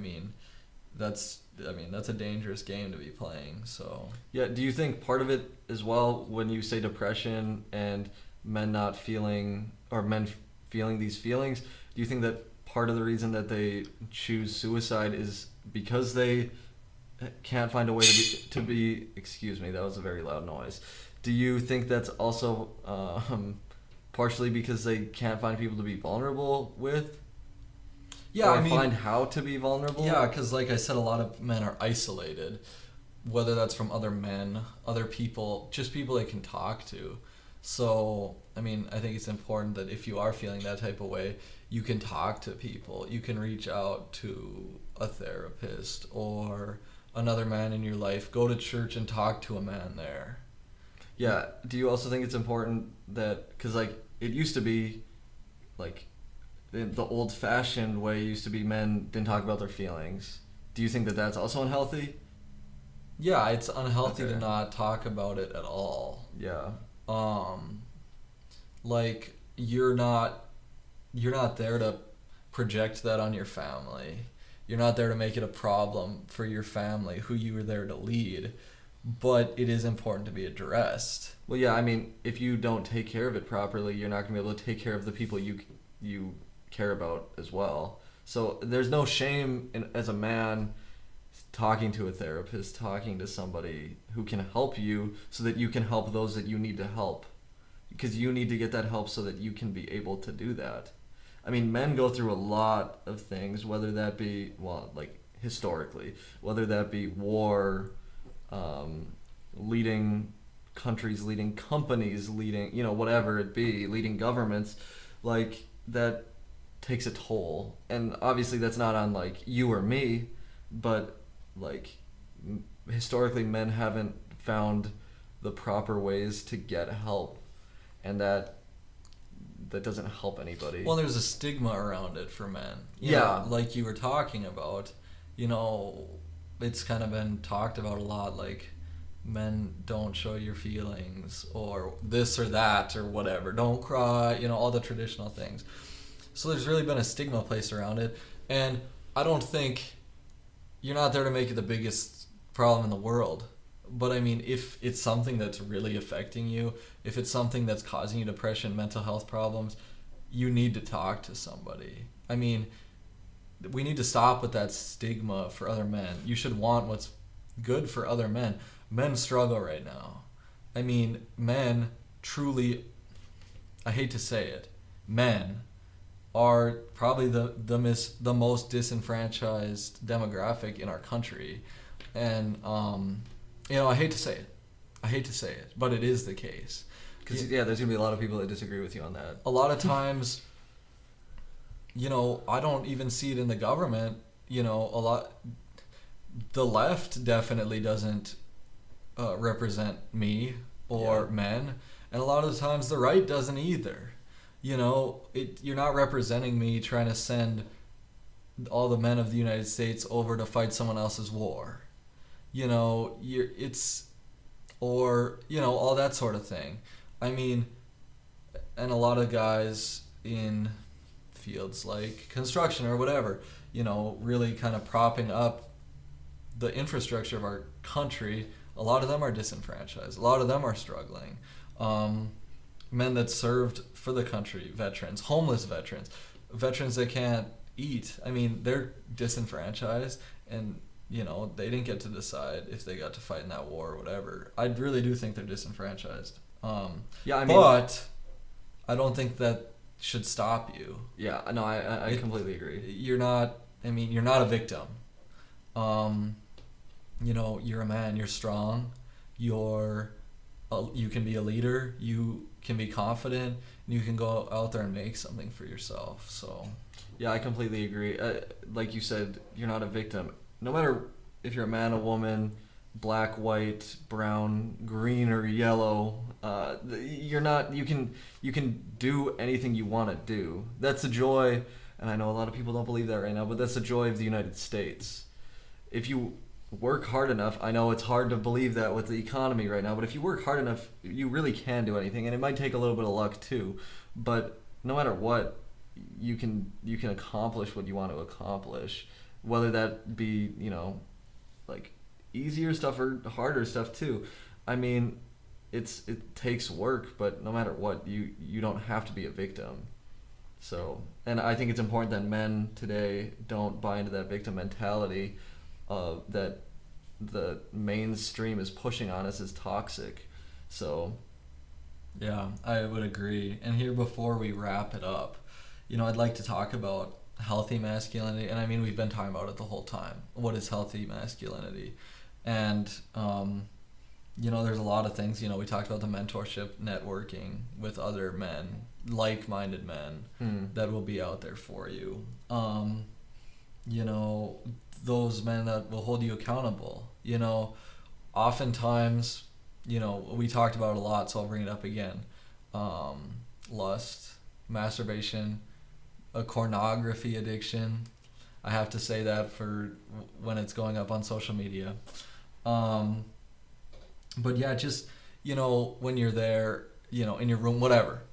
that's a dangerous game to be playing. So yeah, do you think part of it as well, when you say depression and men not feeling, or men feeling these feelings, do you think that part of the reason that they choose suicide is because they can't find a way to be excuse me, that was a very loud noise. Do you think that's also partially because they can't find people to be vulnerable with? Yeah, find how to be vulnerable? Yeah, because like I said, a lot of men are isolated, whether that's from other men, other people, just people they can talk to. So, I think it's important that if you are feeling that type of way, you can talk to people. You can reach out to a therapist or another man in your life. Go to church and talk to a man there. Yeah. Do you also think it's important that, because it used to be the old-fashioned way used to be men didn't talk about their feelings. Do you think that that's also unhealthy? Yeah, it's unhealthy to not talk about it at all. Yeah. You're not there to project that on your family. You're not there to make it a problem for your family, who you were there to lead. But it is important to be addressed. Well, yeah, I mean, if you don't take care of it properly, you're not going to be able to take care of the people you care about as well. So there's no shame as a man talking to a therapist, talking to somebody who can help you so that you can help those that you need to help. Because you need to get that help so that you can be able to do that. I mean, men go through a lot of things, whether that be, well, like historically, whether that be war, leading countries, leading companies, leading, whatever it be, leading governments, like that takes a toll. And obviously that's not on like you or me, but like historically men haven't found the proper ways to get help, and that doesn't help anybody. Well, there's a stigma around it for men. Like you were talking about, it's kind of been talked about a lot, like men don't show your feelings or this or that or whatever, don't cry, all the traditional things. So there's really been a stigma placed around it, and I don't think you're not there to make it the biggest problem in the world. But I mean, if it's something that's really affecting you, if it's something that's causing you depression, mental health problems, you need to talk to somebody. I mean, we need to stop with that stigma for other men. You should want what's good for other men. Men struggle right now. I mean, men truly, I hate to say it, men are probably the most disenfranchised demographic in our country. And, I hate to say it, but it is the case. Because, there's going to be a lot of people that disagree with you on that. A lot of times, I don't even see it in the government. The left definitely doesn't represent me or men. And a lot of the times the right doesn't either. You're not representing me trying to send all the men of the United States over to fight someone else's war. All that sort of thing. I mean, and a lot of guys in fields like construction or whatever, really kind of propping up the infrastructure of our country, a lot of them are disenfranchised. A lot of them are struggling. Men that served for the country, veterans, homeless veterans that can't eat. I mean, they're disenfranchised, and they didn't get to decide if they got to fight in that war or whatever. I really do think they're disenfranchised. But I don't think that should stop you. Yeah, no, I completely agree. You're not a victim. You're a man, you're strong, you can be a leader, you can be confident, and you can go out there and make something for yourself. So yeah, I completely agree. Like you said, you're not a victim. No matter if you're a man, a woman, black, white, brown, green, or yellow, you're not. You can do anything you want to do. That's the joy, and I know a lot of people don't believe that right now, but that's the joy of the United States. If you work hard enough, I know it's hard to believe that with the economy right now, but if you work hard enough, you really can do anything, and it might take a little bit of luck too. But no matter what, you can accomplish what you want to accomplish. Whether that be, like easier stuff or harder stuff too. I mean, it takes work, but no matter what, you don't have to be a victim. So, and I think it's important that men today don't buy into that victim mentality that the mainstream is pushing on us as toxic. So, yeah, I would agree. And here, before we wrap it up, I'd like to talk about healthy masculinity, and I mean, we've been talking about it the whole time. What is healthy masculinity? And there's a lot of things. We talked about the mentorship, networking with other men, like-minded men that will be out there for you. Those men that will hold you accountable. Oftentimes, we talked about it a lot, so I'll bring it up again. Lust, masturbation, a pornography addiction. I have to say that for when it's going up on social media. But yeah, just, when you're there, in your room, whatever,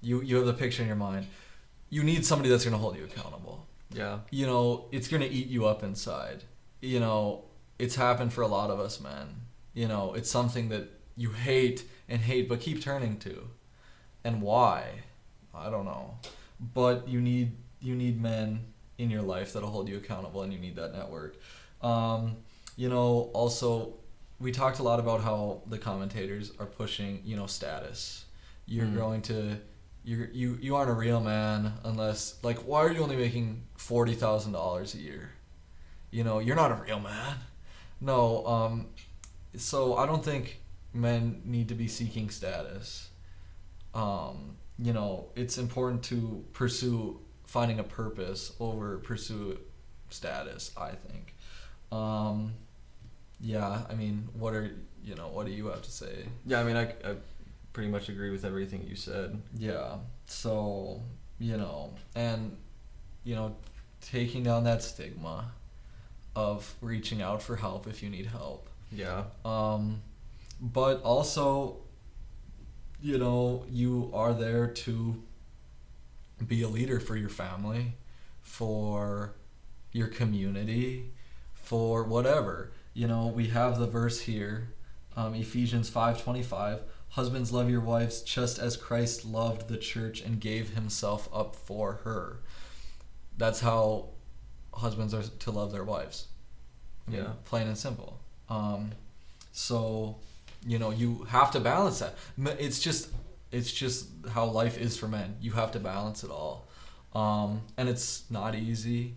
you have the picture in your mind. you need somebody that's going to hold you accountable. Yeah. You know, it's going to eat you up inside. You know, it's happened for a lot of us, man. You know, it's something that you hate and hate but keep turning to. And why? I don't know. But you need men in your life that'll hold you accountable, and you need that network. You know, also, we talked a lot about how the commentators are pushing, you know, status. You're going to... You aren't a real man unless, like, why are you only making $40,000 a year? You know, you're not a real man. No, so I don't think men need to be seeking status. You know, it's important to pursue finding a purpose over pursue status, I think. Yeah, I mean, what do you have to say? Yeah, I mean, I pretty much agree with everything you said. Yeah. So, you know, and, you know, taking down that stigma of reaching out for help if you need help. Yeah. But also, you know, you are there to be a leader for your family, for your community, for whatever. You know, we have the verse here, Ephesians 5:25. Husbands, love your wives just as Christ loved the church and gave himself up for her. That's how husbands are to love their wives. I mean, plain and simple. So, you know, you have to balance that. It's just how life is for men. You have to balance it all. And it's not easy.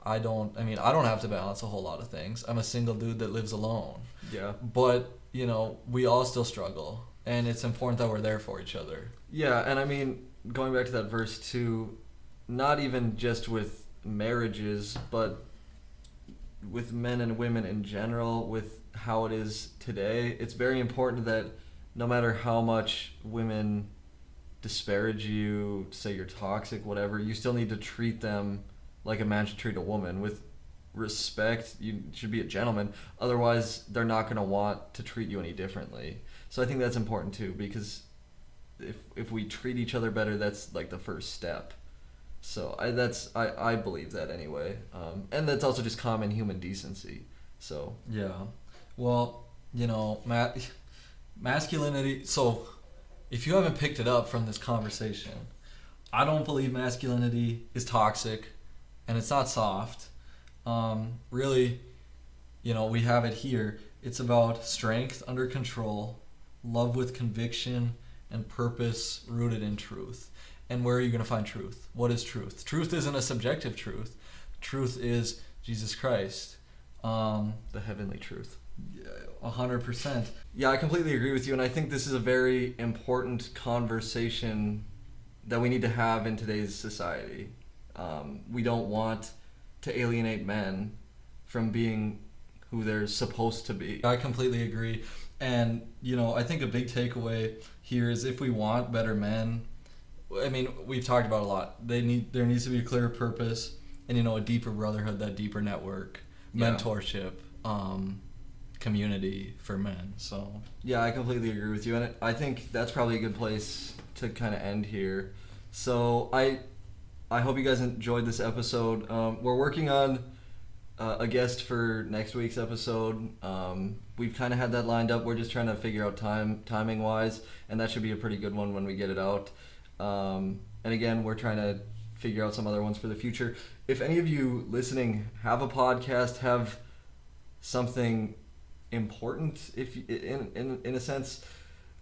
I don't have to balance a whole lot of things. I'm a single dude that lives alone. Yeah. But, you know, we all still struggle. And it's important that we're there for each other. Yeah, and I mean, going back to that verse too, not even just with marriages, but with men and women in general, with how it is today, it's very important that no matter how much women disparage you, say you're toxic, whatever, you still need to treat them like a man should treat a woman, with respect. You should be a gentleman. Otherwise, they're not going to want to treat you any differently. So I think that's important too, because if we treat each other better, that's like the first step. So I believe that anyway, and that's also just common human decency. So yeah, well, you know, masculinity. So if you haven't picked it up from this conversation, I don't believe masculinity is toxic, and it's not soft. Really, you know, we have it here. It's about strength under control, love with conviction, and purpose rooted in truth. And where are you going to find truth? What is truth? Truth isn't a subjective truth. Truth is Jesus Christ. the heavenly truth. 100%. Yeah, I completely agree with you, and I think this is a very important conversation that we need to have in today's society. We don't want to alienate men from being who they're supposed to be. I completely agree. And, you know, I think a big takeaway here is if we want better men, I mean, we've talked about it a lot. There needs to be a clear purpose and, you know, a deeper brotherhood, that deeper network, mentorship, community for men. So yeah, I completely agree with you, and I think that's probably a good place to kind of end here. So I hope you guys enjoyed this episode. We're working on a guest for next week's episode. We've kind of had that lined up. We're just trying to figure out timing wise, and that should be a pretty good one when we get it out. And again, we're trying to figure out some other ones for the future. If any of you listening have a podcast, have something important, if in a sense,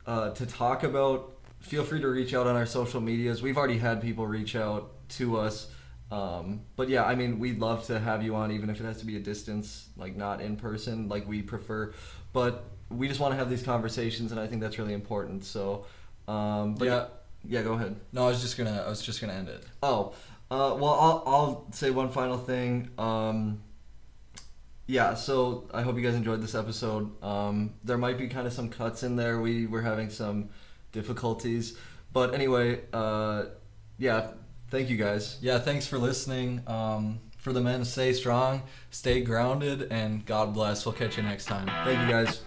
to talk about, feel free to reach out on our social medias. We've already had people reach out to us. But yeah, I mean, we'd love to have you on, even if it has to be a distance, like not in person, like we prefer. But we just want to have these conversations, and I think that's really important. So, yeah, go ahead. No, I was just gonna end it. Oh, well, I'll say one final thing. Yeah, so I hope you guys enjoyed this episode. There might be kind of some cuts in there. We were having some difficulties, but anyway, yeah. Thank you, guys. Yeah, thanks for listening. For the men, stay strong, stay grounded, and God bless. We'll catch you next time. Thank you, guys.